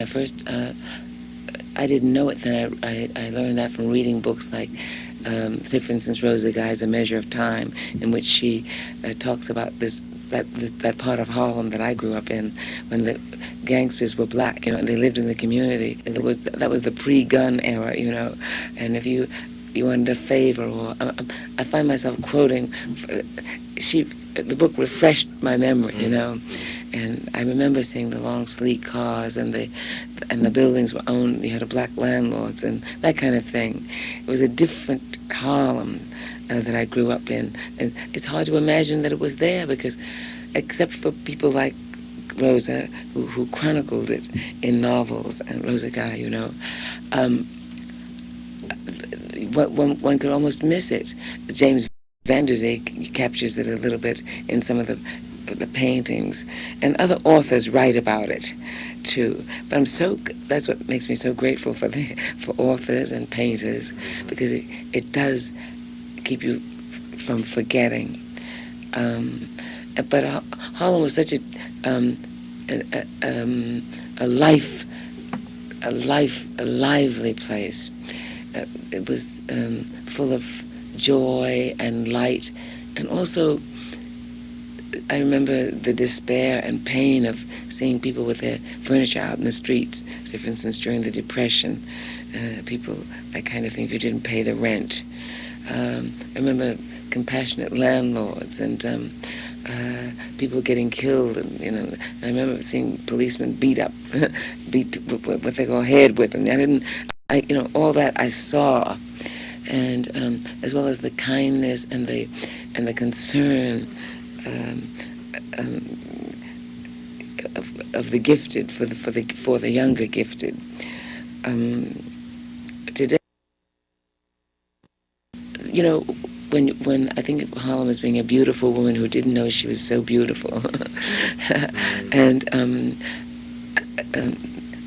At first, I didn't know it. Then I learned that from reading books like, say, for instance, Rosa Guy's A Measure of Time, in which she talks about that part of Harlem that I grew up in, when the gangsters were black, and they lived in the community. And that was the pre-gun era, and if you wanted a favor, or I find myself quoting. The book refreshed my memory, and I remember seeing the long, sleek cars, and the buildings were owned. You had a black landlords and that kind of thing. It was a different Harlem that I grew up in, and it's hard to imagine that it was there, because, except for people like Rosa, who chronicled it in novels, and Rosa Guy, one could almost miss it. James Van Der Zee captures it a little bit in some of the paintings, and other authors write about it too. But that's what makes me so grateful for authors and painters, because it does keep you from forgetting. But Harlem was such a lively place. It was full of joy and light, and also I remember the despair and pain of seeing people with their furniture out in the streets. Say, for instance, during the Depression, people, that kind of thing, if you didn't pay the rent. I remember compassionate landlords and people getting killed, and I remember seeing policemen beat what they call head whipping. All that I saw, and as well as the kindness and the concern of the gifted for the younger gifted. Today, when I think of Harlem as being a beautiful woman who didn't know she was so beautiful, and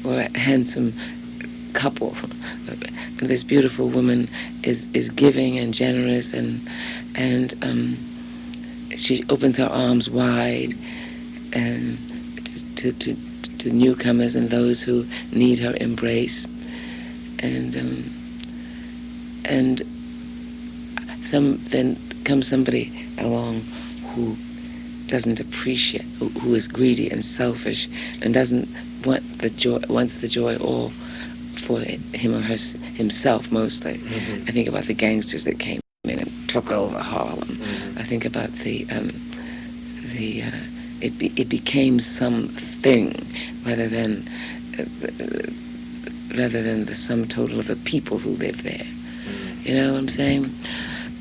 or a handsome couple, and this beautiful woman is giving and generous, and she opens her arms wide and to newcomers and those who need her embrace, and then comes somebody along who doesn't appreciate, who is greedy and selfish, and doesn't want the joy, wants the joy all for him or himself mostly. Mm-hmm. I think about the gangsters that came in and took over Harlem. Mm-hmm. I think about it became something rather than the sum total of the people who live there. Mm-hmm. You know what I'm saying?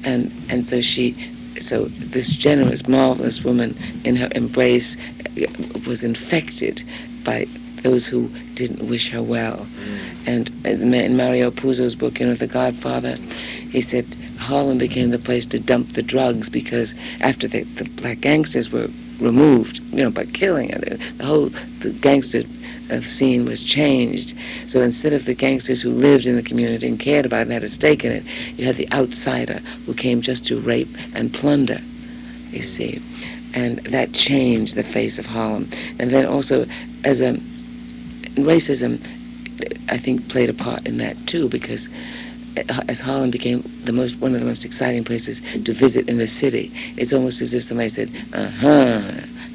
And so this generous, marvelous woman in her embrace was infected by those who didn't wish her well. Mm. And in Mario Puzo's book, The Godfather, he said Harlem became the place to dump the drugs, because after the black gangsters were removed, by killing it, the gangster scene was changed. So instead of the gangsters who lived in the community and cared about it and had a stake in it, you had the outsider who came just to rape and plunder, you see. And that changed the face of Harlem. And then also, racism, I think, played a part in that too, because as Harlem became one of the most exciting places to visit in the city, it's almost as if somebody said,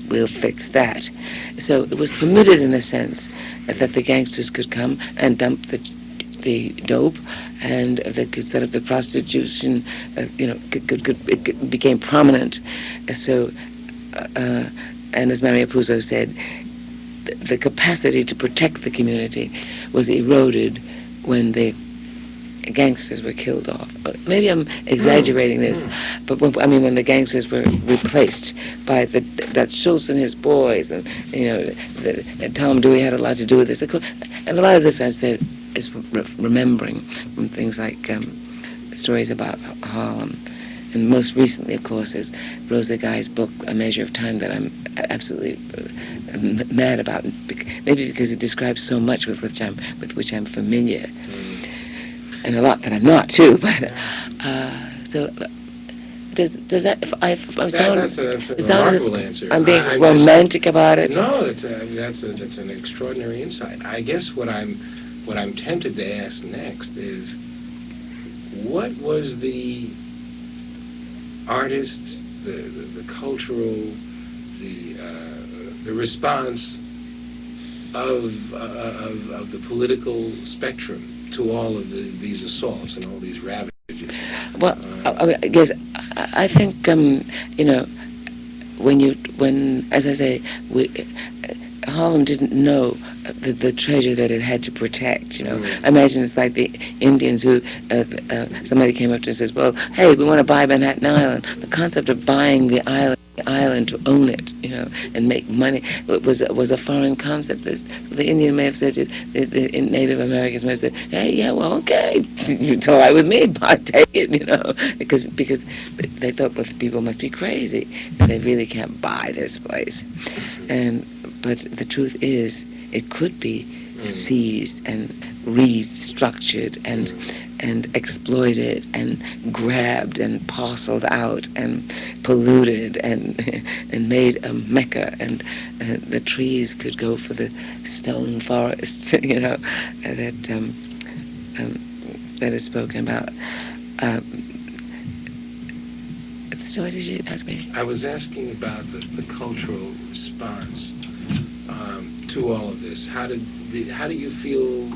we'll fix that. So it was permitted, in a sense, that the gangsters could come and dump the dope, and they could set up the prostitution. It became prominent. So, and as Mario Puzo said, the capacity to protect the community was eroded when the gangsters were killed off. Maybe I'm exaggerating this, but when the gangsters were replaced by that Schultz and his boys, and Tom Dewey had a lot to do with this. And a lot of this, I said, is remembering from things like stories about Harlem. And most recently, of course, is Rosa Guy's book, A Measure of Time, that I'm absolutely mad about, maybe because it describes so much with which I'm familiar, and a lot that I'm not too. But so does that, if I sound, That's a sound remarkable answer. I'm being romantic about it? No, that's an extraordinary insight. I guess what I'm tempted to ask next is, what was the artists, the cultural, the response of the political spectrum to all of these assaults and all these ravages? Well, I guess I think when as I say, Harlem didn't know the treasure that it had to protect. I imagine it's like the Indians who somebody came up to and says, "Well, hey, we want to buy Manhattan Island." The concept of buying the island to own it, and make money was a foreign concept. The Indian may have said to the Native Americans may have said, "Hey, yeah, well, okay, it's all right with me, take it," because they thought, well, people must be crazy, and they really can't buy this place. But the truth is, it could be seized and restructured and exploited and grabbed and parceled out and polluted and made a mecca, and the trees could go for the stone forests, that is spoken about. So what did you ask me? I was asking about the cultural response to all of this. How do you feel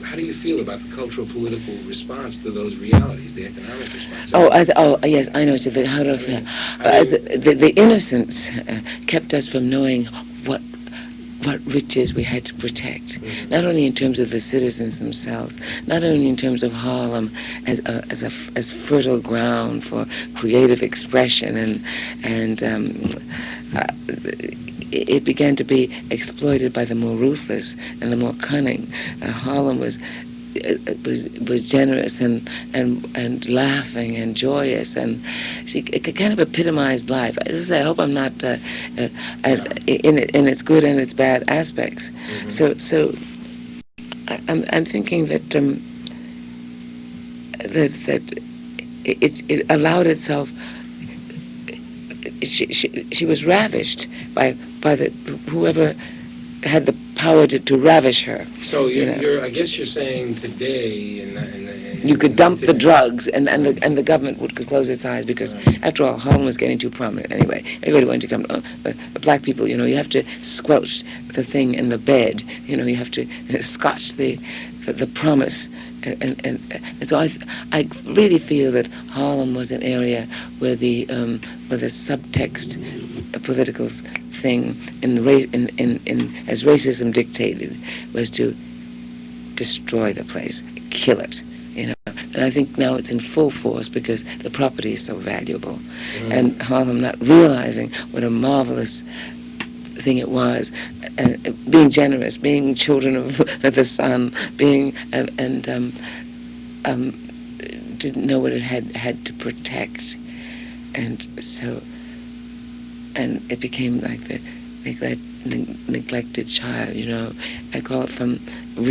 how do you feel about the cultural political response to those realities, the economic response? Yes, I know. How do I feel? The innocence kept us from knowing what riches we had to protect, not only in terms of the citizens themselves, not only in terms of Harlem as fertile ground for creative expression, and it began to be exploited by the more ruthless and the more cunning. Harlem was generous and laughing and joyous, and it kind of epitomized life. As I say, I hope I'm not in its good and its bad aspects. So I'm thinking that that it allowed itself. She was ravished by whoever had the power to ravish her. So I guess you're saying today, you could dump the drugs, and the government could close its eyes, because after all, Harlem was getting too prominent anyway. Everybody wanted to come. Black people, you have to squelch the thing in the bed. You have to scotch the promise. And so I really feel that Harlem was an area where the subtext, political thing as racism dictated, was to destroy the place, kill it. And I think now it's in full force because the property is so valuable, and Harlem not realizing what a marvelous thing it was, being generous, being children of the sun, being didn't know what it had to protect, and it became like the neglected child. I call it from the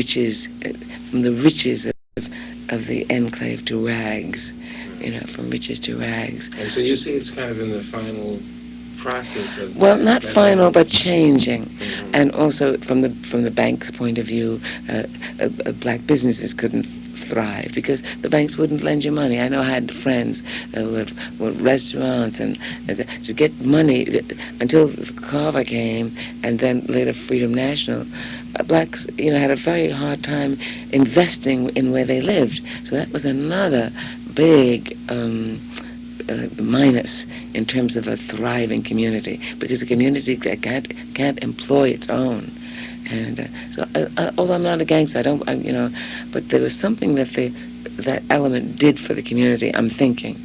riches of the enclave to rags, from riches to rags. And so you see, it's kind of in the final process of not final, but changing. And also from the bank's point of view, black businesses couldn't thrive because the banks wouldn't lend you money. I know I had friends with restaurants, and to get money until Carver came, and then later Freedom National. Blacks, had a very hard time investing in where they lived. So that was another big minus in terms of a thriving community, because a community that can't employ its own. And so, although I'm not a gangster, but there was something that that element did for the community. I'm thinking,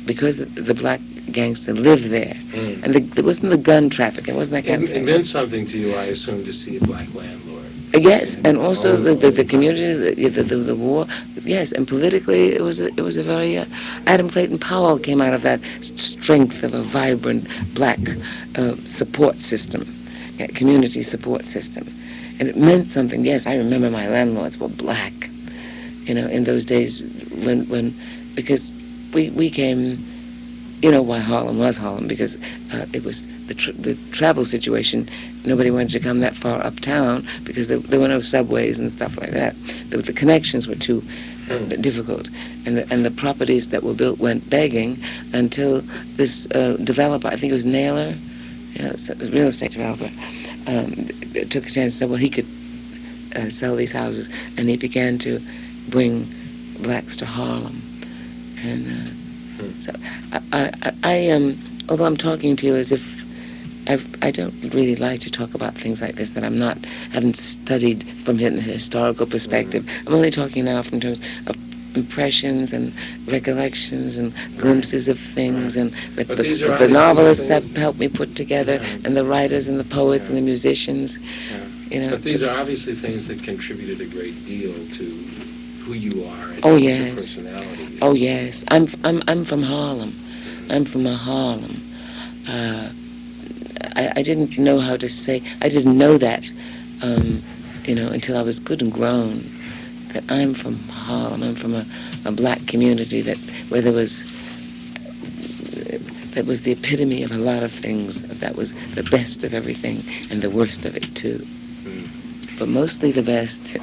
because the black gangster lived there, and there wasn't the gun traffic. It wasn't that kind of thing. It meant something to you, I assume, to see a black landlord. Yes, and also the community, the war. Yes, and politically, it was a very Adam Clayton Powell came out of that strength of a vibrant black support system, community support system, and it meant something. Yes, I remember my landlords were black, in those days when because we came, you know, why Harlem was Harlem, because it was the travel situation. Nobody wanted to come that far uptown because there were no subways and stuff like that. The connections were too difficult, and the properties that were built went begging until this developer, I think it was Naylor, a real estate developer, took a chance and said, well, he could sell these houses, and he began to bring blacks to Harlem. And so I although I'm talking to you as if I don't really like to talk about things like this that haven't studied from a historical perspective. I'm only talking now from terms of impressions and recollections and glimpses of things, and the novelists have helped me put together, and the writers and the poets and the musicians. You know. But these are obviously things that contributed a great deal to who you are and your personality. Oh yes, I'm from Harlem. I'm from Harlem. I didn't know how to say. I didn't know that, until I was good and grown. That I'm from Harlem. I'm from a black community that was the epitome of a lot of things. That was the best of everything and the worst of it too. But mostly the best.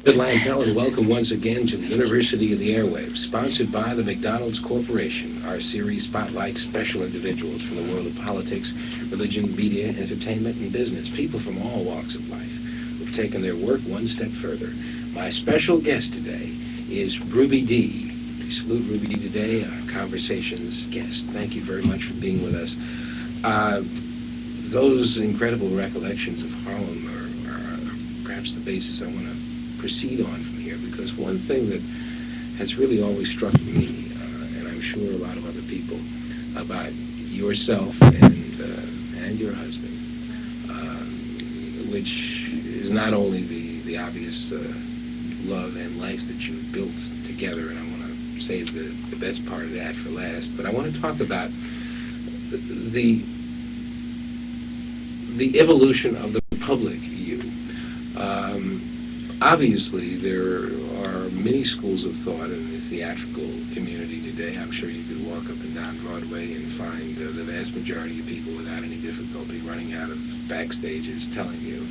Good Landell, and welcome once again to the University of the Airwaves, sponsored by the McDonald's Corporation. Our series spotlights special individuals from the world of politics, religion, media, entertainment, and business. People from all walks of life who've taken their work one step further. My special guest today is Ruby Dee. We salute Ruby Dee today, our conversation's guest. Thank you very much for being with us. Those incredible recollections of Harlem are perhaps the basis I want to proceed on from here, because one thing that has really always struck me, and I'm sure a lot of other people, about yourself and your husband, which is not only the obvious love and life that you've built together, and I want to save the best part of that for last, but I want to talk about the evolution of the public you. Obviously, there are many schools of thought in the theatrical community today. I'm sure you could walk up and down Broadway and find the vast majority of people without any difficulty running out of backstages telling you,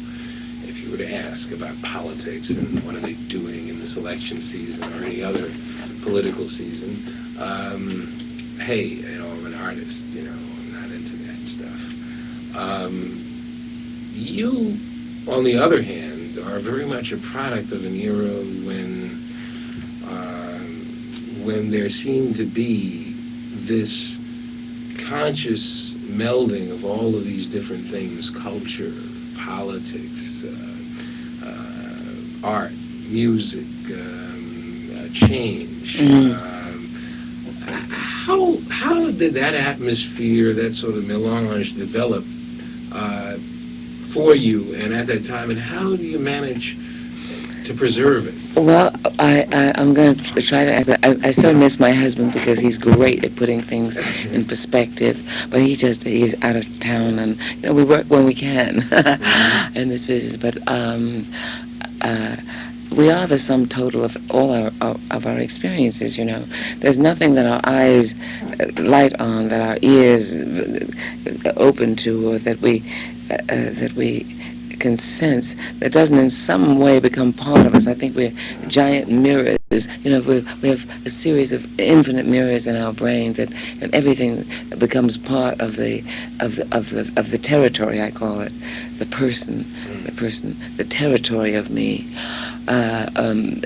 if you were to ask about politics and what are they doing in this election season or any other political season, hey, I'm an artist, I'm not into that stuff. You, on the other hand, are very much a product of an era when there seemed to be this conscious melding of all of these different things: culture, politics, art, music, change. How did that atmosphere, that sort of melange, develop for you and at that time, and how do you manage to preserve it? Well, I'm going to try to answer. I so miss my husband because he's great at putting things in perspective, but he's out of town, and we work when we can in this business. But we are the sum total of all our experiences. There's nothing that our eyes light on, that our ears open to, or that we can sense, that doesn't in some way become part of us. I think we're giant mirrors. We have a series of infinite mirrors in our brains, and everything becomes part of the territory. I call it the person, the territory of me.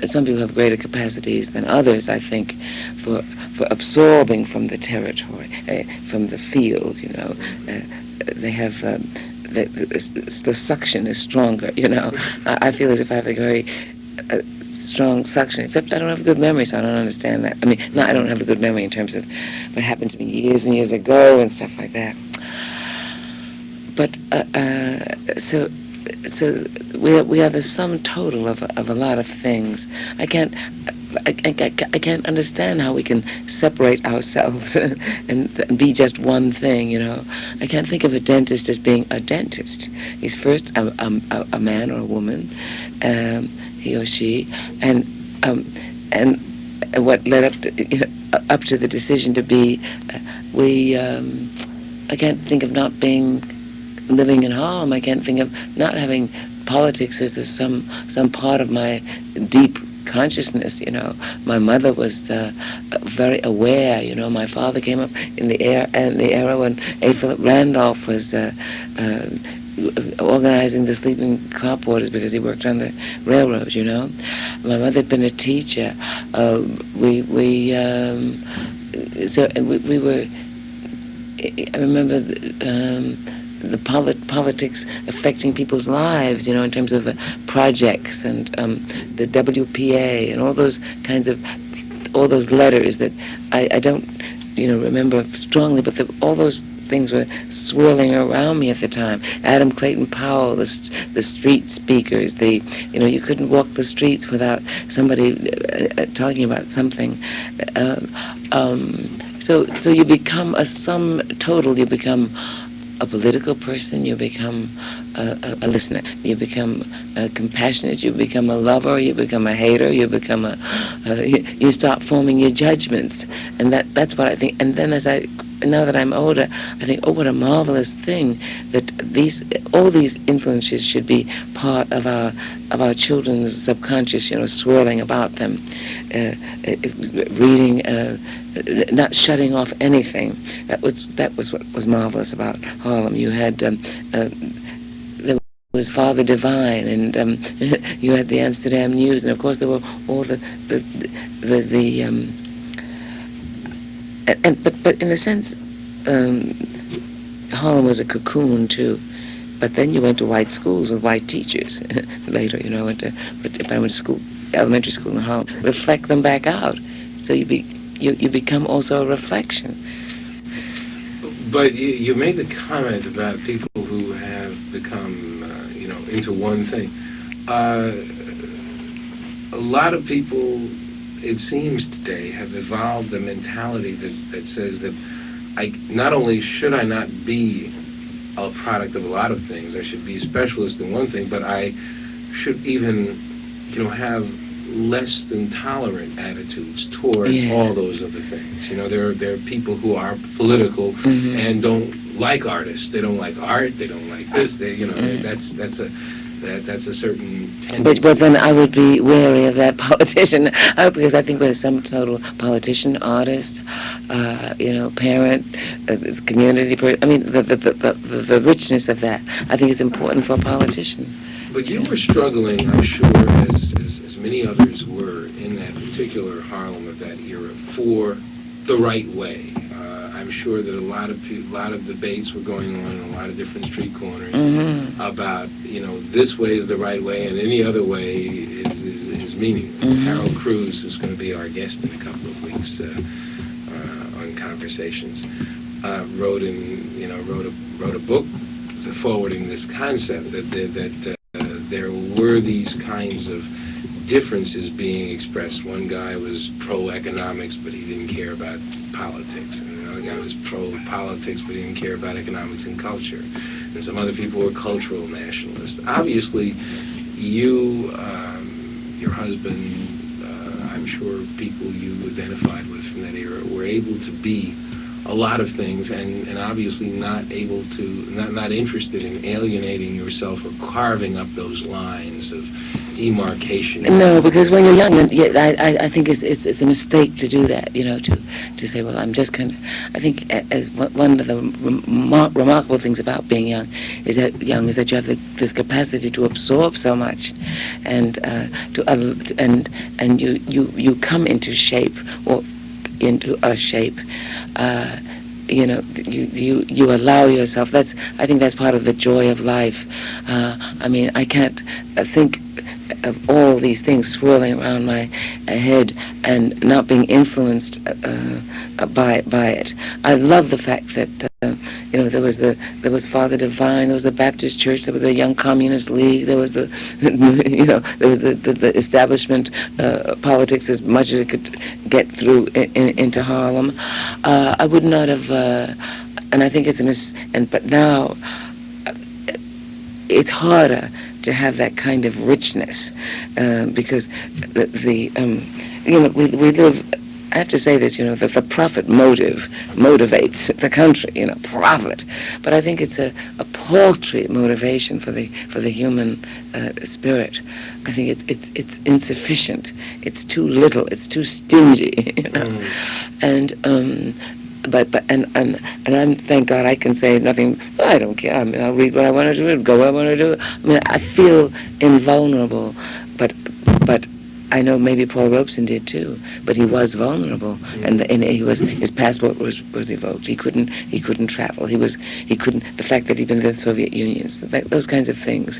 Some people have greater capacities than others, I think, for absorbing from the territory, from the field. They have. The suction is stronger, I feel as if I have a very strong suction, except I don't have a good memory, so I don't understand that. I don't have a good memory in terms of what happened to me years and years ago and stuff like that. But, so we are the sum total of a lot of things. I can't understand how we can separate ourselves and be just one thing. I can't think of a dentist as being a dentist. He's first a man or a woman, he or she, and what led up to, up to the decision to be, I can't think of not living in Harlem. I can't think of not having politics as some part of my deep consciousness. My mother was very aware. My father came up in the era when A. Philip Randolph was organizing the sleeping car porters because he worked on the railroads. My mother had been a teacher. We were. I remember the politics affecting people's lives, in terms of projects and the WPA and all those letters that I don't, remember strongly, but all those things were swirling around me at the time. Adam Clayton Powell, the street speakers, you couldn't walk the streets without somebody talking about something. So you become a sum total. You become a political person. You become a listener. You become compassionate. You become a lover. You become a hater. You become you start forming your judgments, and that's what I think. And then now that I'm older, I think, oh, what a marvelous thing that all these influences should be part of our children's subconscious, swirling about them, reading, not shutting off anything. That was what was marvelous about Harlem. You had there was Father Divine, and you had the Amsterdam News, and of course there were all but in a sense, Harlem was a cocoon too. But then you went to white schools with white teachers. Later, I went to school, elementary school in Harlem. Reflect them back out, so you become also a reflection. But you made the comment about people who have become, into one thing. A lot of people, it seems today, have evolved a mentality that says that not only should I not be a product of a lot of things, I should be a specialist in one thing, but I should even, have less than tolerant attitudes toward all those other things. There are people who are political and don't like artists. They don't like art. They don't like this. That's a certain tendency. But then I would be wary of that politician, because I think we're some total politician, artist, parent, community person. I mean, the richness of that, I think, is important for a politician. But you were struggling, I'm sure, as many others were in that particular Harlem of that era, for the right way. I'm sure that a lot of debates were going on in a lot of different street corners about, this way is the right way and any other way is meaningless. Harold Cruz, who's going to be our guest in a couple of weeks on Conversations, wrote a book forwarding this concept that there were these kinds of differences being expressed. One guy was pro-economics, but he didn't care about politics. And another guy was pro-politics, but he didn't care about economics and culture. And some other people were cultural nationalists. Obviously, you, your husband, I'm sure people you identified with from that era were able to be a lot of things, and obviously not interested in alienating yourself or carving up those lines of demarcation. No, because when you're young, I think it's a mistake to do that. To say, well, I'm just kind of. I think as one of the remarkable things about being young is that you have this capacity to absorb so much, and you come into shape or into a shape. You allow yourself. I think that's part of the joy of life. I can't think of all these things swirling around my head and not being influenced by it. I love the fact that there was Father Divine, there was the Baptist Church, there was the Young Communist League, there was the establishment politics as much as it could get through into Harlem. I would not have, and I think but now it's harder to have that kind of richness because we live. I have to say this, that the profit motive motivates the country, profit. But I think it's a paltry motivation for the human spirit. I think it's insufficient. It's too little. It's too stingy, And I'm, thank God, I can say nothing. I don't care. I mean, I'll read what I want to do, go where I want to do. I mean, I feel invulnerable, but I know maybe Paul Robeson did too, but he was vulnerable, and his passport was revoked. He couldn't travel. He couldn't. The fact that he'd been to the Soviet Union, those kinds of things.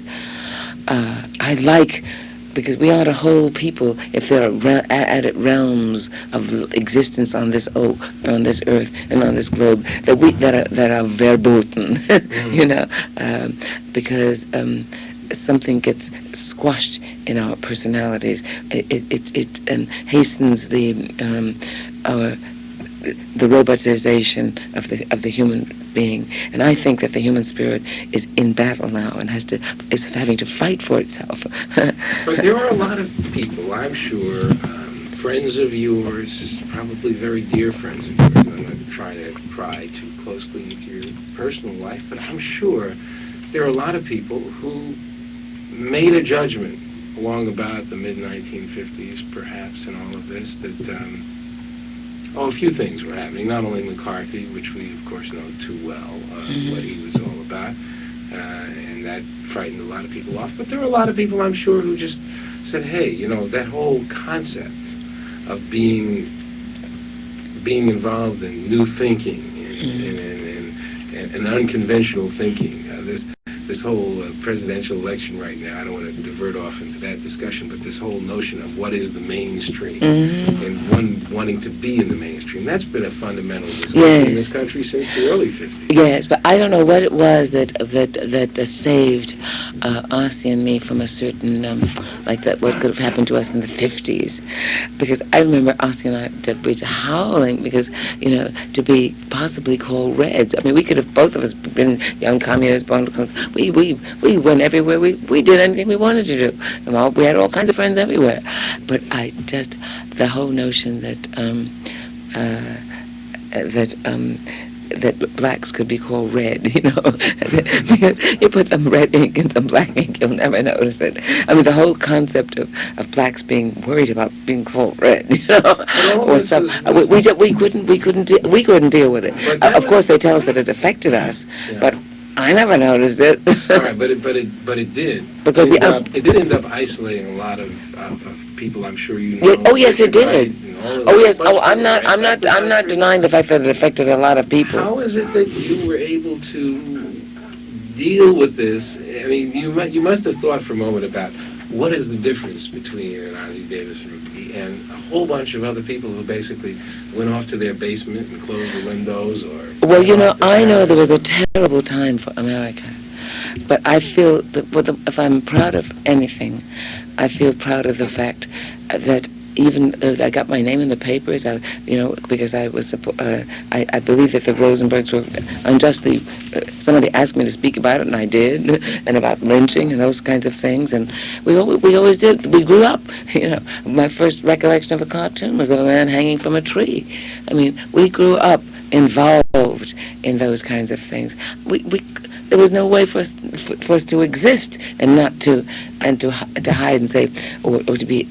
I like, because we are a whole people. If there are added realms of existence on this earth and on this globe that are verboten, because. Something gets squashed in our personalities. It hastens the robotization of the human being, and I think that the human spirit is in battle now and is having to fight for itself. But there are a lot of people, I'm sure, friends of yours, probably very dear friends of yours. I'm not trying to pry too closely into your personal life, but I'm sure there are a lot of people who made a judgment along about the mid-1950s, perhaps, and all of this, that, a few things were happening. Not only McCarthy, which we, of course, know too well, what he was all about, and that frightened a lot of people off. But there were a lot of people, I'm sure, who just said, hey, that whole concept of being involved in new thinking and unconventional thinking, this whole presidential election right now, I don't want to divert off into that discussion, but this whole notion of what is the mainstream and wanting to be in the mainstream, that's been a fundamental discussion in this country since the early 50s. Yes, but I don't know what it was that saved Ossie and me from a certain, what could have happened to us in the 50s. Because I remember Ossie and I we were howling because, to be possibly called Reds. I mean, we could have, both of us, been young communists, we went everywhere. We did anything we wanted to do. And we had all kinds of friends everywhere. But the whole notion that blacks could be called red, because you put some red ink in some black ink, you'll never notice it. I mean, the whole concept of blacks being worried about being called red, or some, we couldn't deal with it. Of course, they tell us that it affected us, but I never noticed it. All right, but it did. Because it did end up isolating a lot of people. I'm sure you know. Oh yes, it did. Oh yes. Oh, I'm not denying the fact that it affected a lot of people. How is it that you were able to deal with this? I mean, you must have thought for a moment about what is the difference between an Ossie Davis and a whole bunch of other people who basically went off to their basement and closed the windows, or. Well, I know there was a terrible time for America, but I feel that if I'm proud of anything, I feel proud of the fact that even though I got my name in the papers, because I was, I believe that the Rosenbergs were unjustly, somebody asked me to speak about it, and I did, and about lynching and those kinds of things, and we always did. We grew up, my first recollection of a cartoon was of a man hanging from a tree. I mean, we grew up involved in those kinds of things. There was no way for us to exist and not to hide and say, or to be.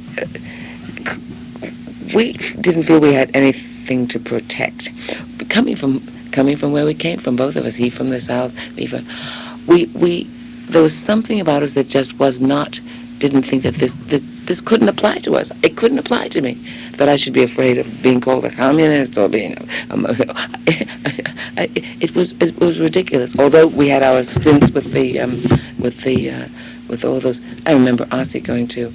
We didn't feel we had anything to protect. Coming from where we came from, both of us, he from the South, me from, there was something about us that just didn't think that this couldn't apply to us. It couldn't apply to me, that I should be afraid of being called a communist or being, it was ridiculous. Although we had our stints with all those, I remember Ossie going to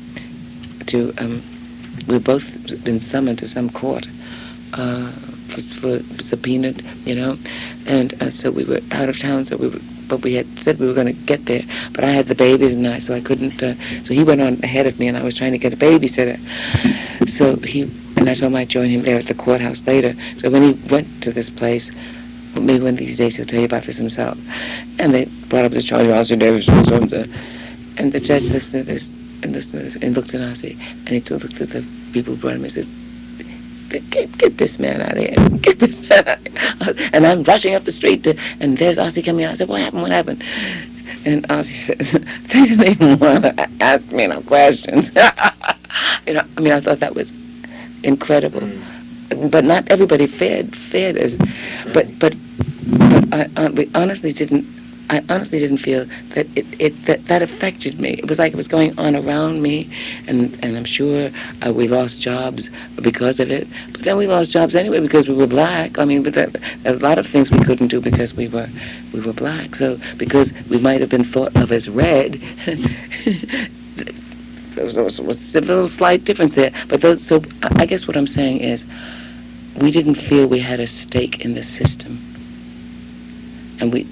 we've both been summoned to some court for subpoenaed, and so we were out of town. But we had said we were going to get there. But I had the babies, and so I couldn't. So he went on ahead of me, and I was trying to get a babysitter. So I told him I'd join him there at the courthouse later. So when he went to this place, maybe one of these days he'll tell you about this himself. And they brought up this Charlie Ossie Davis, and the judge listened to this. and listened to this, and looked at Ozzy, and he looked at the people who brought him and said, get this man out of here. Get this man out of here. And I'm rushing up the street, and there's Ozzy coming out. I said, what happened? What happened? And Ozzy said, they didn't even want to ask me no questions. You know, I mean, I thought that was incredible. But not everybody fared as, but we honestly didn't. I honestly didn't feel that that affected me. It was like it was going on around me, and I'm sure we lost jobs because of it. But then we lost jobs anyway because we were black. I mean, but a lot of things we couldn't do because we were black. So because we might have been thought of as red. There was a little slight difference there. But so I guess what I'm saying is, we didn't feel we had a stake in the system. And we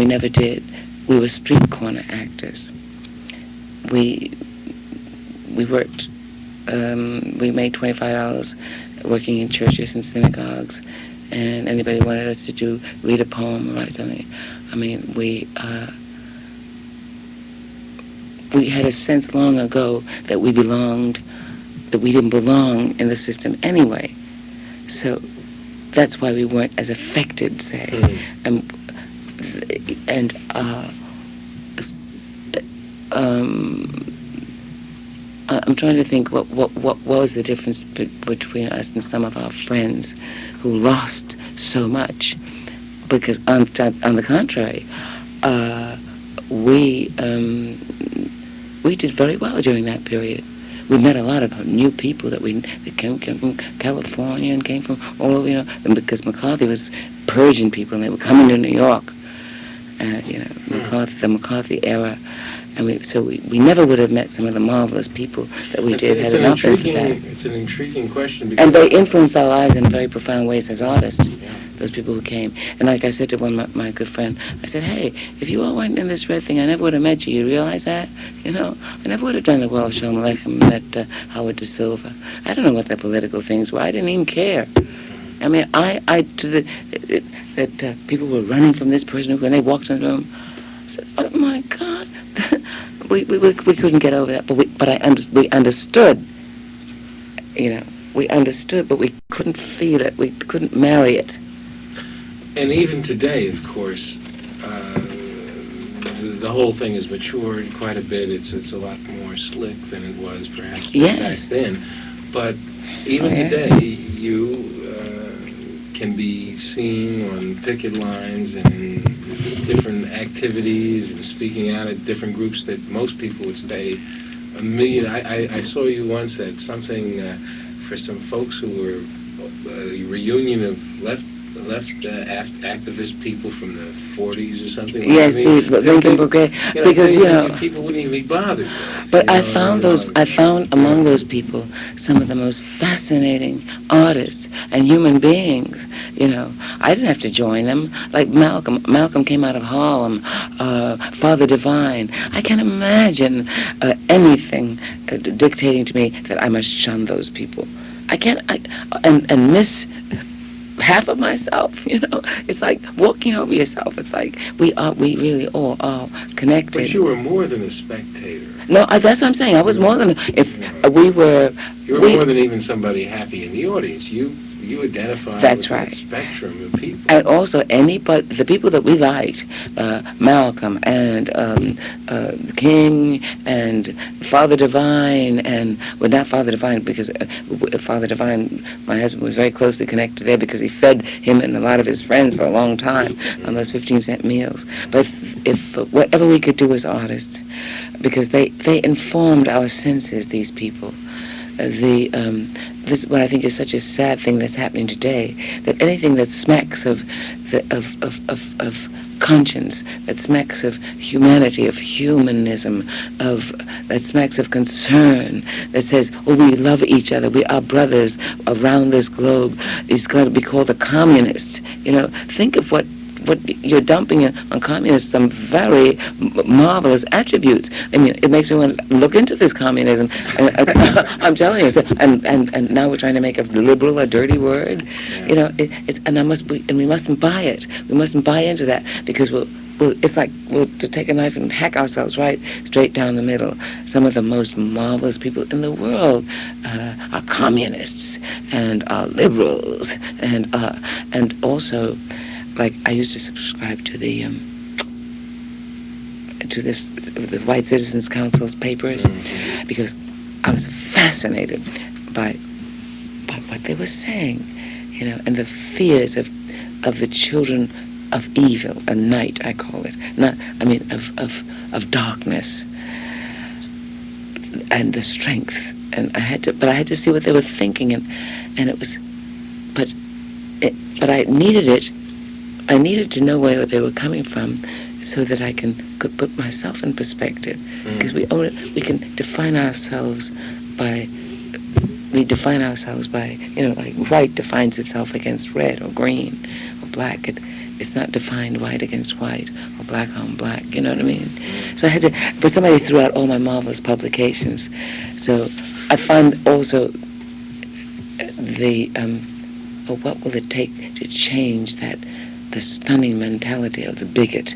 never did. We were street corner actors. We worked. We made $25 working in churches and synagogues, and anybody wanted us to read a poem or write something. I mean, we had a sense long ago that we didn't belong in the system anyway. So that's why we weren't as affected, say. I'm trying to think what was the difference between us and some of our friends who lost so much, because on the contrary, we did very well during that period. We met a lot of new people that came from California and came from all over, you know, and because McCarthy was purging people, and they were coming to New York. You know, the McCarthy era, and we never would have met some of the marvelous people that we did had it not been for that. It's an intriguing question. And they influenced our lives in very profound ways as artists, those people who came. And like I said to one of my good friend, I said, hey, if you all weren't in this red thing, I never would have met you. You realize that? You know, I never would have done the Welsh Shalom Aleichem and met Howard De Silva. I don't know what the political things were. I didn't even care. I mean, that people were running from this person when they walked in the room. I said, oh my God, we couldn't get over that. But we understood. You know, we understood, but we couldn't feel it. We couldn't marry it. And even today, of course, the whole thing has matured quite a bit. It's a lot more slick than it was perhaps back then. But even today, you can be seen on picket lines and different activities and speaking out at different groups that most people would say a million. I saw you once at something for some folks who were a reunion of left activist people from the 40s or something. Yes, the Lincoln Brigade, because people wouldn't even be bothered with. But I found among those people some of the most fascinating artists and human beings. You know, I didn't have to join them. Like Malcolm. Malcolm came out of Harlem. Father Divine. I can't imagine anything dictating to me that I must shun those people. I can't. And miss half of myself, you know. It's like walking over yourself. It's like we really all are connected. But you were more than a spectator. No, that's what I'm saying. I was more than we were. You were more than even somebody happy in the audience. You identified with right. that spectrum of people. And also the people that we liked, Malcolm and King and Father Divine, and not Father Divine, because Father Divine, my husband was very closely connected there because he fed him and a lot of his friends for a long time on those 15-cent meals. But if whatever we could do as artists, because they informed our senses, these people. This is what I think is such a sad thing that's happening today, that anything that smacks of conscience, that smacks of humanity, of humanism, that smacks of concern, that says, oh, we love each other, we are brothers around this globe, is going to be called a communist. You know, think of what you're dumping on communists, some very marvelous attributes. I mean, it makes me want to look into this communism. I'm telling you. And now we're trying to make a liberal a dirty word. You know, we mustn't buy it. We mustn't buy into that because it's like to take a knife and hack ourselves right straight down the middle. Some of the most marvelous people in the world are communists and are liberals, and also, like, I used to subscribe to the White Citizens Council's papers, because I was fascinated by what they were saying, and the fears of the children of evil, a night, I call it. Of darkness, and the strength. And I had to see what they were thinking, and it was, but I needed it. I needed to know where they were coming from, so that I could put myself in perspective. Because we can define ourselves by. We define ourselves by, like white defines itself against red or green or black. It's not defined white against white or black on black, you know what I mean? So I had to, but somebody threw out all my marvelous publications. So I found also what will it take to change the stunning mentality of the bigot,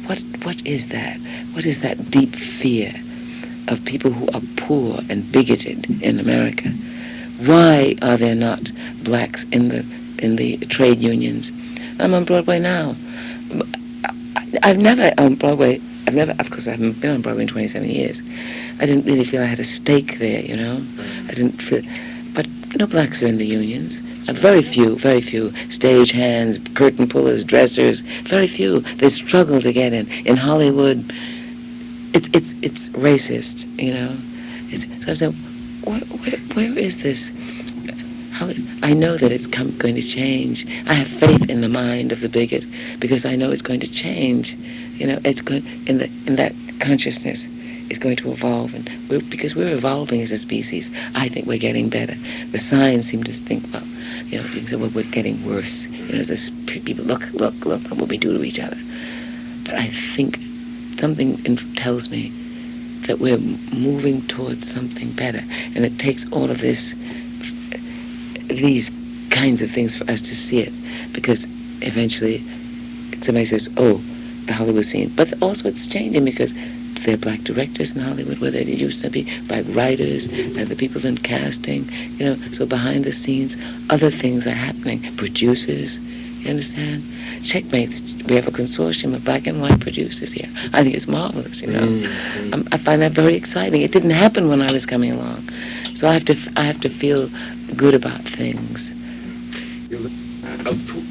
What is that? What is that deep fear of people who are poor and bigoted in America? Why are there not blacks in the trade unions? I'm on Broadway now. I've never on Broadway. Of course, I haven't been on Broadway in 27 years. I didn't really feel I had a stake there, I didn't feel, but no blacks are in the unions. Very few stage hands, curtain pullers, dressers. Very few. They struggle to get in. In Hollywood, it's racist, So I'm saying, where is this? I know that it's going to change. I have faith in the mind of the bigot, because I know it's going to change. It's going in that consciousness is going to evolve, and because we're evolving as a species. I think we're getting better. The signs seem to think, we're getting worse. As people look what we do to each other. But I think something tells me that we're moving towards something better, and it takes all of these kinds of things for us to see it, because eventually somebody says, oh, the Hollywood scene. But also it's changing, because there are black directors in Hollywood where there used to be, black writers, the people in casting, so behind the scenes, other things are happening. Producers, you understand? Checkmates, we have a consortium of black and white producers here. I think it's marvelous, I find that very exciting. It didn't happen when I was coming along. So I have to feel good about things.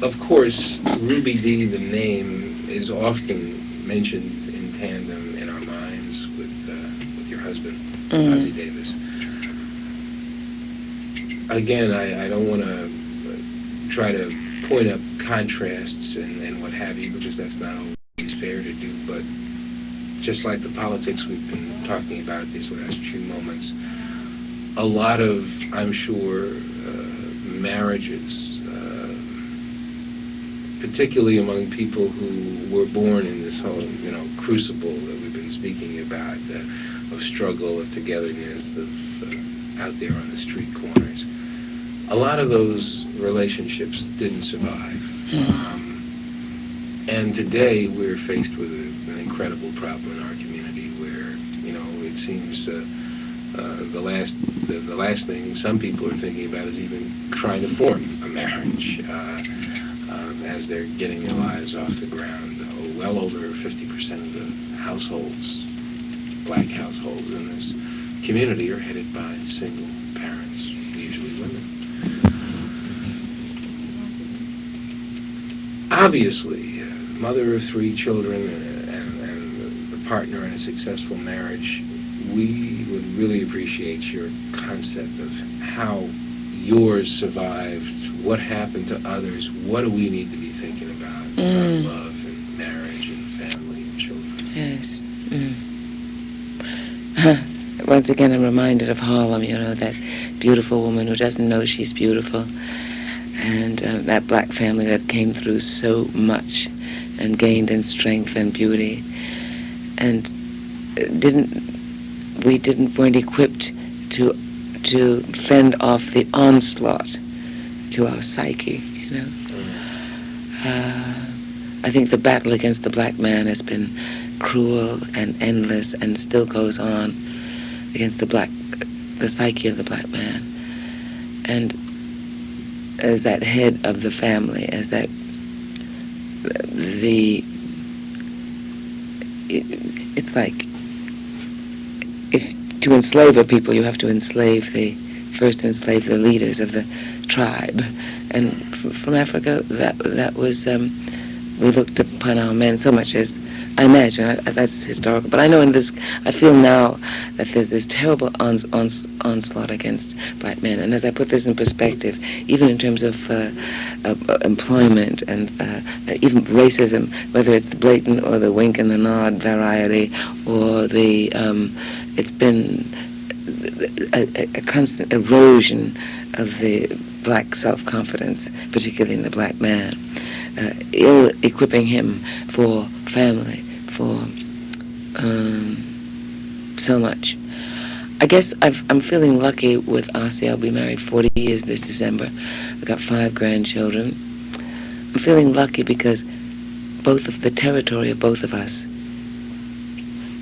Of course, Ruby Dee, the name, is often mentioned in tandem in our minds with your husband, Ossie Davis. Again, I don't want to try to point up contrasts and what have you, because that's not always fair to do, but just like the politics we've been talking about these last few moments, a lot of, I'm sure, marriages, particularly among people who were born in this whole, crucible that we've been speaking about, of struggle, of togetherness, of out there on the street corners. A lot of those relationships didn't survive. And today we're faced with an incredible problem in our community where, it seems the last thing some people are thinking about is even trying to form a marriage as they're getting their lives off the ground. Well over 50% of the households, black households in this community, are headed by single parents, usually women. Obviously, mother of 3 children and a partner in a successful marriage, we would really appreciate your concept of how yours survived, what happened to others, what do we need to be thinking about love and marriage and family and children. Yes. Once again, I'm reminded of Harlem, that beautiful woman who doesn't know she's beautiful, and that black family that came through so much and gained in strength and beauty, and weren't equipped to fend off the onslaught to our psyche, I think the battle against the black man has been cruel and endless and still goes on against the psyche of the black man. And as that head of the family, as that it's like if to enslave a people, you have to first enslave the leaders of the tribe. And from Africa, that was we looked upon our men so much as, I imagine, that's historical, but I know I feel now that there's this terrible onslaught against black men. And as I put this in perspective, even in terms of employment and even racism, whether it's the blatant or the wink and the nod variety, or it's been a constant erosion of the black self-confidence, particularly in the black man, ill-equipping him for family, for so much. I guess I'm feeling lucky with Ossie. I'll be married 40 years this December. I've got 5 grandchildren. I'm feeling lucky because both of the territory of both of us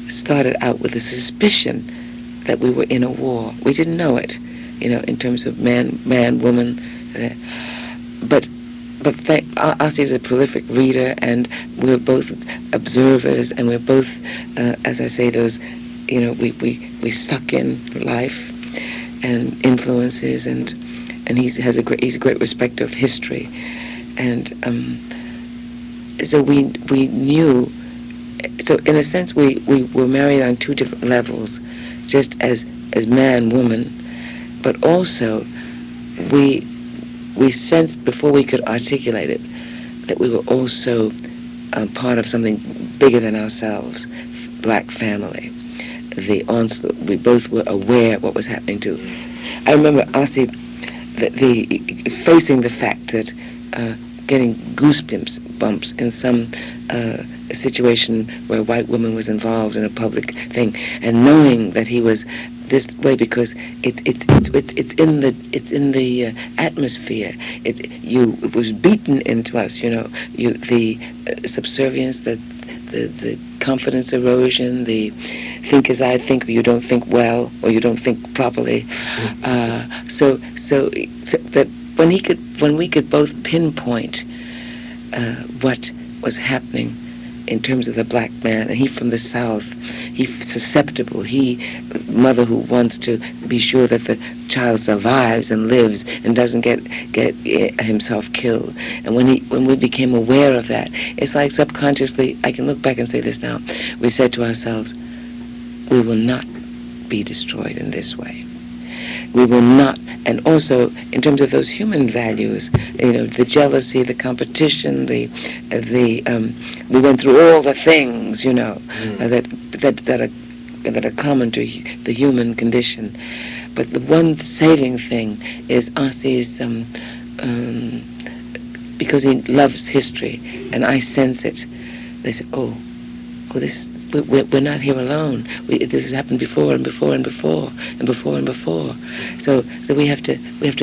started out with a suspicion that we were in a war. We didn't know it, in terms of man, woman. But Ossie is a prolific reader, and we're both observers, and we're both, as I say, those, we suck in life and influences, and he's a great respecter of history, and so we knew. So in a sense, we were married on 2 different levels, just as man, woman, but also we sensed before we could articulate it that we were also part of something bigger than ourselves, black family. The onslaught, we both were aware of what was happening too. I remember Ossie facing the fact that getting goosebumps in some situation where a white woman was involved in a public thing, and knowing that he was this way because it's in the atmosphere. It was beaten into us. The subservience, the confidence erosion, the think as I think, or you don't think well, or you don't think properly. So that when we could both pinpoint what was happening in terms of the black man, and he from the South, he's susceptible. Mother who wants to be sure that the child survives and lives and doesn't get himself killed. And when we became aware of that, it's like subconsciously, I can look back and say this now, we said to ourselves, we will not be destroyed in this way. We will not. And also, in terms of those human values, the jealousy, the competition, we went through all the things, that are common to the human condition. But the one saving thing is Ossie's, because he loves history, and I sense it. They say, this. We're not here alone. This has happened before and before and before and before and before. So we have to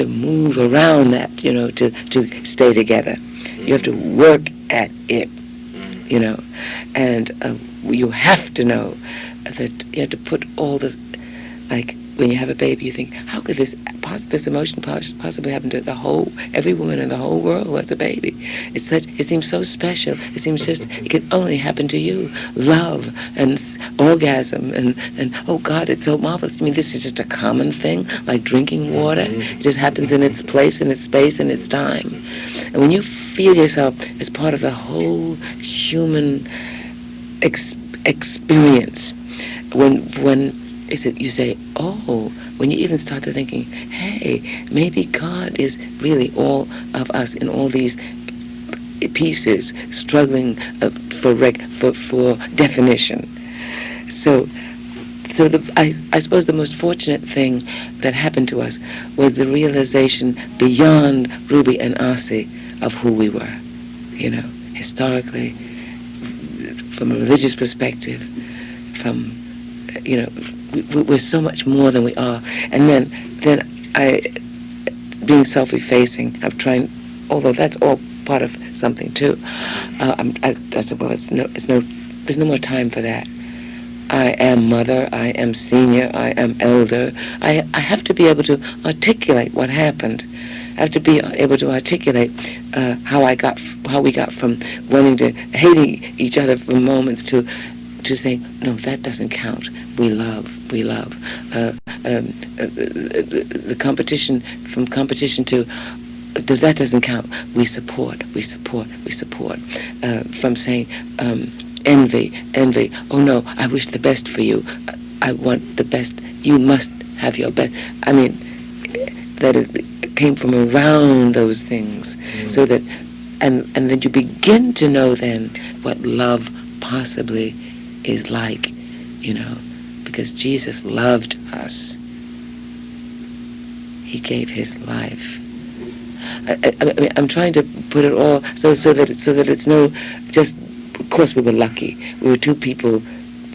move around that, to stay together. You have to work at it, and you have to know that you have to put all this, like when you have a baby, you think, how could this emotion possibly happen to every woman in the whole world who has a baby? It seems so special. It seems just, it can only happen to you. Love and orgasm and oh God, it's so marvelous. I mean, this is just a common thing, like drinking water. It just happens in its place, in its space, in its time. And when you feel yourself as part of the whole human experience, when you say, when you even start to thinking, hey, maybe God is really all of us in all these pieces, struggling for definition. So I suppose the most fortunate thing that happened to us was the realization beyond Ruby and Ossie of who we were, historically, from a religious perspective, from, we're so much more than we are. And then being self-effacing, I'm trying, although that's all part of something too. I said, well, there's no more time for that. I am mother, I am senior, I am elder. I have to be able to articulate what happened. I have to be able to articulate how we got from wanting to hating each other for moments to saying, no, that doesn't count. We love. The competition, from competition to that doesn't count. We support. From saying envy. Oh no, I wish the best for you. I want the best. You must have your best. I mean, that it came from around those things, so that, and then you begin to know then what love possibly is like, because Jesus loved us. He gave his life. I mean, I'm trying to put it all so that it's no just. Of course, we were lucky. We were two people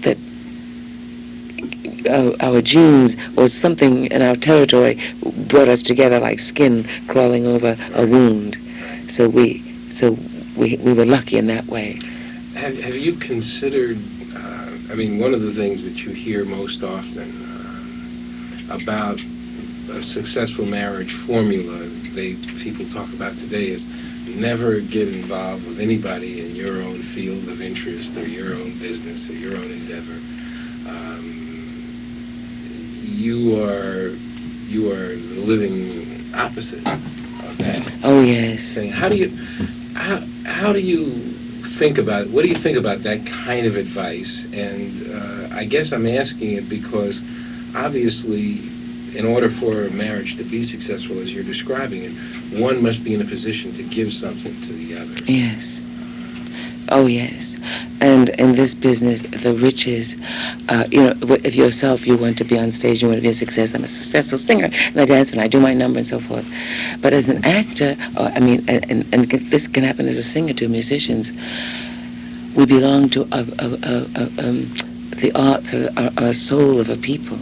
that our genes or something in our territory brought us together like skin crawling over a wound. So we were lucky in that way. Have you considered? I mean, one of the things that you hear most often about a successful marriage formula, people talk about today, is never get involved with anybody in your own field of interest or your own business or your own endeavor. You are the living opposite of that. Oh yes. Saying, how do you think about, what do you think about that kind of advice? And I guess I'm asking it because obviously, in order for a marriage to be successful as you're describing it, one must be in a position to give something to the other. Yes. Oh, yes. And in this business, the riches, if yourself, you want to be on stage, you want to be a success. I'm a successful singer, and I dance, and I do my number, and so forth. But as an actor, and this can happen as a singer to musicians, we belong to the arts, or a soul of a people.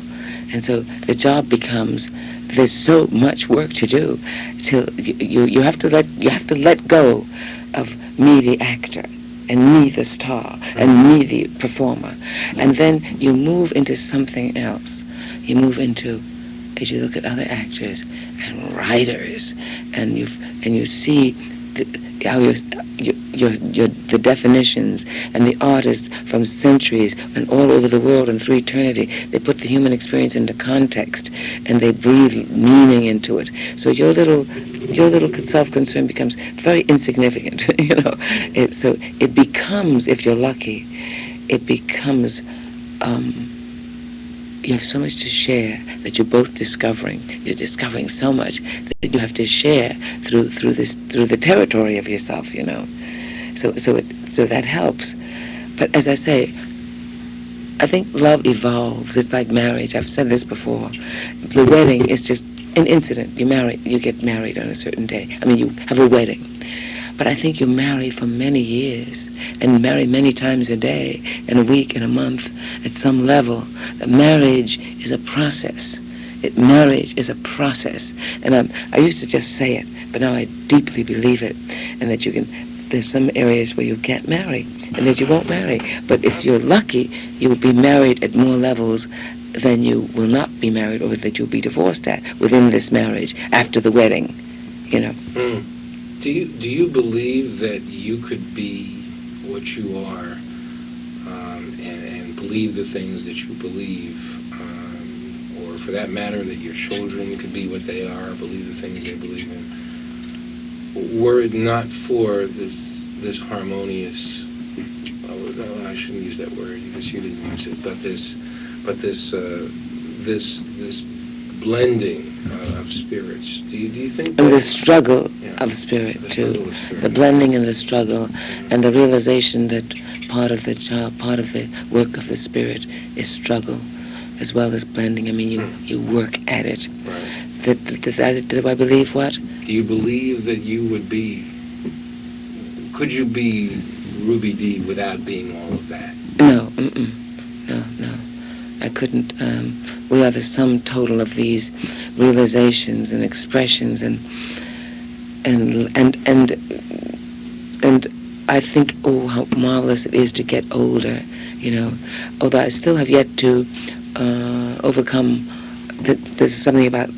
And so the job becomes, there's so much work to do till you have to let go of me the actor and me the star and me the performer, and then you move into something else. You move into, as you look at other actors and writers, and you see how the definitions and the artists from centuries and all over the world and through eternity, they put the human experience into context and they breathe meaning into it. So your little self-concern becomes very insignificant, So it becomes, if you're lucky, it becomes, you have so much to share that you're both discovering. You're discovering so much that you have to share through the territory of yourself, So that helps. But as I say, I think love evolves. It's like marriage. I've said this before. The wedding is just an incident. You get married on a certain day. I mean, you have a wedding. But I think you marry for many years and marry many times a day, in a week, in a month, at some level. The marriage is a process. Marriage is a process. And I used to just say it, but now I deeply believe it. And that there's some areas where you can't marry and that you won't marry. But if you're lucky, you'll be married at more levels than you will not be married, or that you'll be divorced at within this marriage after the wedding, Do you believe that you could be what you are, and believe the things that you believe, or for that matter, that your children could be what they are, believe the things they believe in, were it not for this harmonious, no, I shouldn't use that word because you didn't use it, but this blending of spirits. Do you think? And the struggle of spirit too, the blending and the struggle, and the realization that part of the job, part of the work of the spirit is struggle, as well as blending. I mean, you work at it. Right. Did I believe what? Do you believe that you would be? Could you be Ruby Dee without being all of that? No. No. I couldn't. We are the sum total of these realizations and expressions, and and I think, oh, how marvelous it is to get older, although I still have yet to overcome there's something about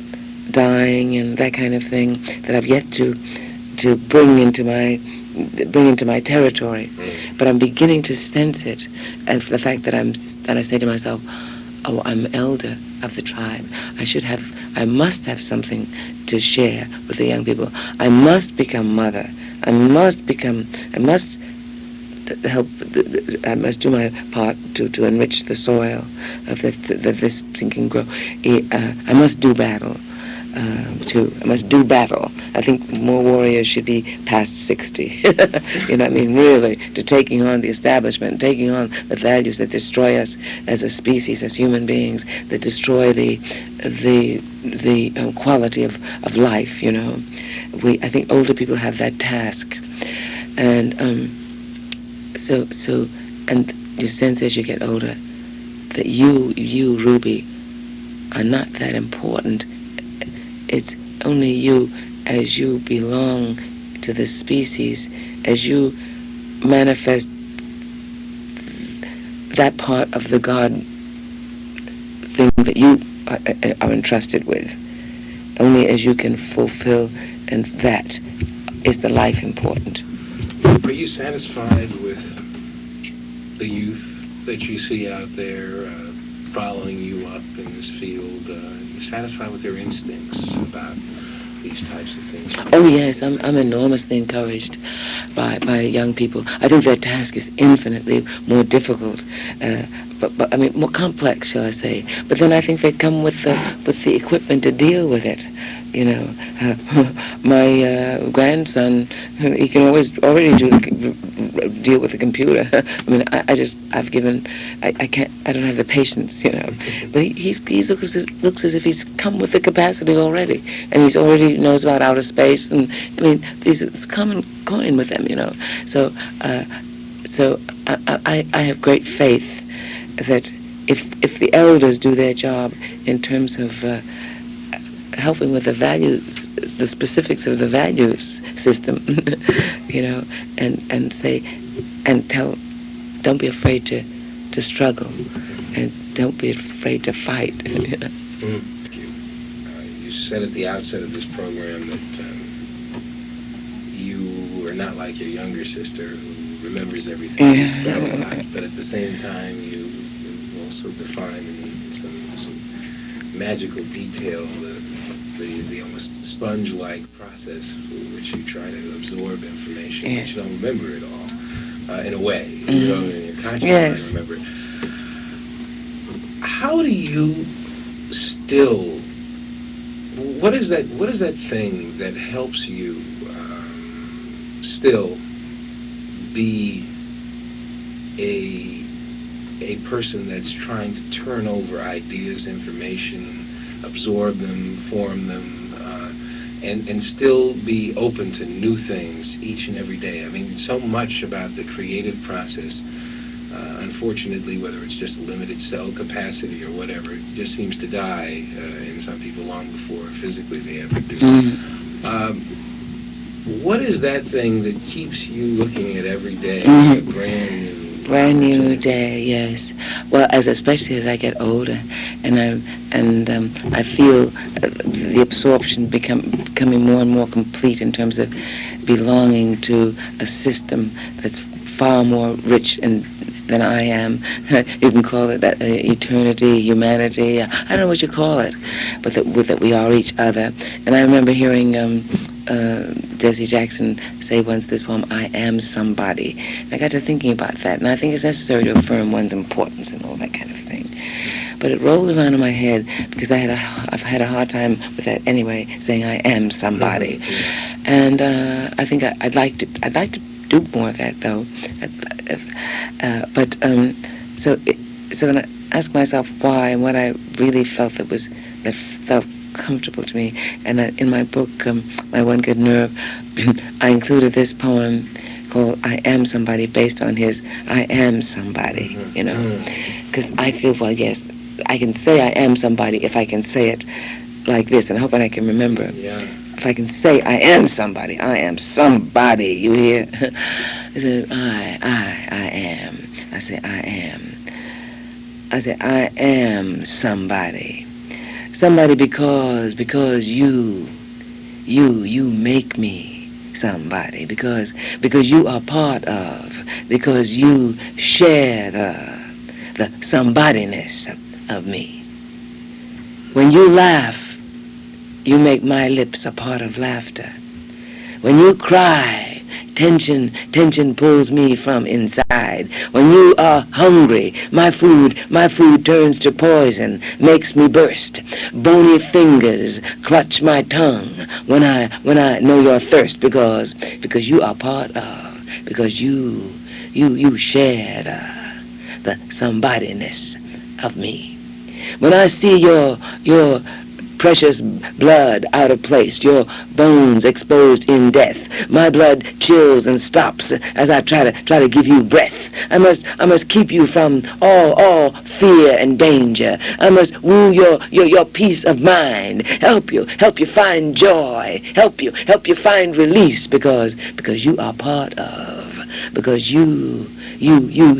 dying and that kind of thing that I've yet to bring into my territory. But I'm beginning to sense it, and the fact that I say to myself, oh, I'm elder of the tribe. I must have something to share with the young people. I must become mother. I must help. I must do my part to enrich the soil that this thing can grow. I must do battle. I must do battle. I think more warriors should be past 60. Really, to taking on the establishment, taking on the values that destroy us as a species, as human beings, that destroy the quality of life. I think older people have that task, and and you sense as you get older that you, Ruby, are not that important. It's only you, as you belong to the species, as you manifest that part of the God thing that you are entrusted with. Only as you can fulfill, and that is the life important. Are you satisfied with the youth that you see out there following you up in this field? Are you satisfied with their instincts about these types of things? Oh yes, I'm enormously encouraged by young people. I think their task is infinitely more difficult, but I mean more complex, shall I say? But then I think they come with the equipment to deal with it. My grandson, he can already deal with the computer. I mean, I don't have the patience, But he looks as if he's come with the capacity already, and he's already knows about outer space, and I mean, it's common coin with them, So I have great faith that if the elders do their job in terms of helping with the values, the specifics of the values system, and say, and tell, don't be afraid to struggle, and don't be afraid to fight. Thank you. You said at the outset of this program that you are not like your younger sister who remembers everything, but at the same time you also define in some magical detail the almost sponge-like process through which you try to absorb information, but you don't remember it all, in a way. You don't in your conscious mind remember it. How do you still, what is that thing that helps you still be a person that's trying to turn over ideas, information, absorb them, form them, and still be open to new things each and every day? I mean, so much about the creative process, unfortunately, whether it's just limited cell capacity or whatever, it just seems to die in some people long before physically they ever do. What is that thing that keeps you looking at every day a brand new day? Yes. Well, especially as I get older, and I feel the absorption becoming more and more complete in terms of belonging to a system that's far more rich than I am. You can call it that, eternity, humanity. I don't know what you call it, but that we are each other. And I remember hearing Jesse Jackson say once this poem, "I am somebody." And I got to thinking about that, and I think it's necessary to affirm one's importance and all that kind of thing. But it rolled around in my head because I've had a hard time with that anyway, saying I am somebody. And I think I'd like to do more of that though. So when I ask myself why and what I really felt that felt comfortable to me, and in my book, My One Good Nerve, I included this poem called "I Am Somebody" based on his "I Am Somebody," because I feel, well, yes, I can say I am somebody if I can say it like this, and I hope I can remember. if I can say I am somebody, I am somebody, you hear? I said, I am. I say, I am. I say, I am somebody. Somebody because you make me somebody. Because you are part of, because you share the somebodiness of me. When you laugh, you make my lips a part of laughter. When you cry, tension pulls me from inside. When you are hungry, my food turns to poison, makes me burst. Bony fingers clutch my tongue when I know your thirst, because you are part of, because you share the somebodiness of me. When I see your precious blood out of place, your bones exposed in death, my blood chills and stops as I try to give you breath. I must keep you from all fear and danger. I must woo your peace of mind, help you find joy, help you find release, because you are part of, because you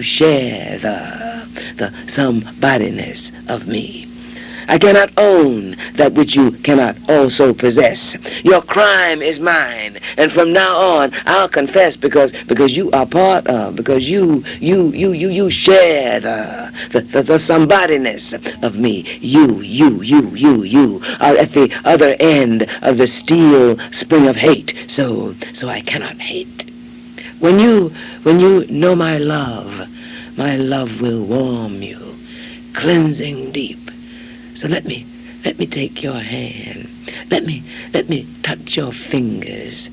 share the somebodiness of me. I cannot own that which you cannot also possess. Your crime is mine, and from now on I'll confess, because you are part of, because you share the somebodiness of me. You are at the other end of the steel spring of hate, so I cannot hate. When you know my love will warm you, cleansing deep. So let me take your hand. Let me touch your fingers,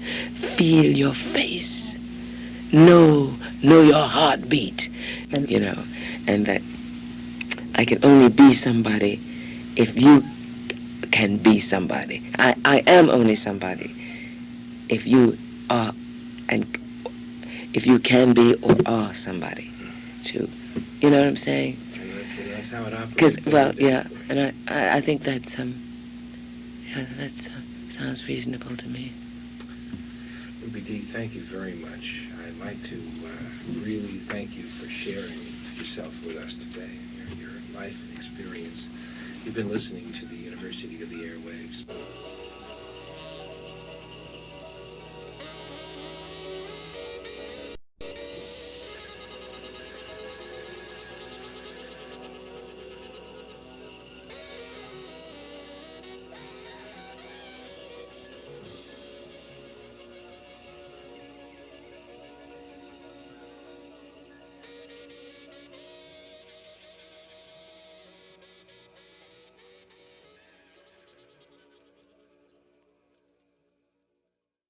feel your face, know your heartbeat, and that I can only be somebody if you can be somebody. I am only somebody if you are, and if you can be or are somebody too. You know what I'm saying? That's how it operates. Because, well, yeah, and I think that's sounds reasonable to me. Ruby Dee, thank you very much. I'd like to really thank you for sharing yourself with us today, your life and experience. You've been listening to the University of the Airwaves.